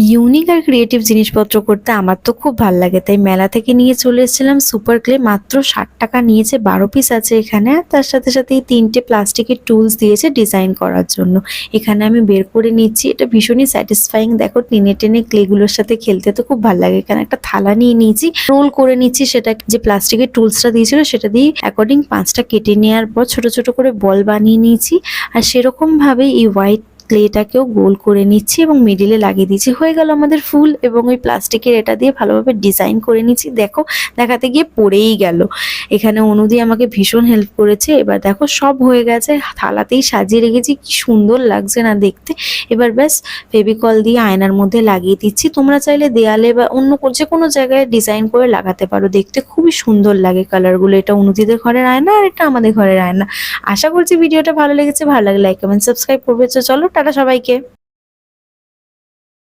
Unique আর creative জিনিসপত্র করতে আমার তো খুব ভাল লাগে, তাই মেলা থেকে নিয়ে চলে এসেছিলাম সুপার ক্লে। মাত্র 60 টাকা নিয়েছে, 12 পিস আছে এখানে। আর তার সাথে সাথে এই 3টে প্লাস্টিকের টুলস দিয়েছে ডিজাইন করার জন্য। এখানে আমি বের করে নিচ্ছি, এটা ভীষণই স্যাটিসফাইং। দেখো টেনে টেনে ক্লেগুলোর সাথে খেলতে তো খুব ভালো লাগে। এখানে একটা থালা নিয়ে নিয়েছি, রোল করে নিচ্ছি সেটা, যে প্লাস্টিকের টুলসটা দিয়েছিল সেটা দিয়ে অ্যাকর্ডিং 5টা কেটে নেওয়ার পর ছোট ছোট করে বল বানিয়ে নিয়েছি। আর সেরকম ভাবে এই হোয়াইট ক্লেটাকেও গোল করে নিচ্ছি এবং মিডিলে লাগিয়ে দিচ্ছি। হয়ে গেল আমাদের ফুল। এবং ওই প্লাস্টিকের এটা দিয়ে ভালোভাবে ডিজাইন করে নিচ্ছি। দেখো দেখাতে গিয়ে পড়েই গেল। এখানে অনুদি আমাকে ভীষণ হেল্প করেছে। এবার দেখো সব হয়ে গেছে, থালাতেই সাজিয়ে রেখেছি, কি সুন্দর লাগছে না দেখতে। এবার ব্যাস ফেভিকল দিয়ে আয়নার মধ্যে লাগিয়ে দিচ্ছি। তোমরা চাইলে দেয়ালে বা অন্য যে কোনো জায়গায় ডিজাইন করে লাগাতে পারো, দেখতে খুবই সুন্দর লাগে কালারগুলো। এটা অনুদিদের ঘরের আয়না আর এটা আমাদের ঘরের আয়না। আশা করছি ভিডিওটা ভালো লেগেছে। ভালো লাগলে লাইক কমেন্ট সাবস্ক্রাইব করবে। তো চলো টাটা সবাইকে।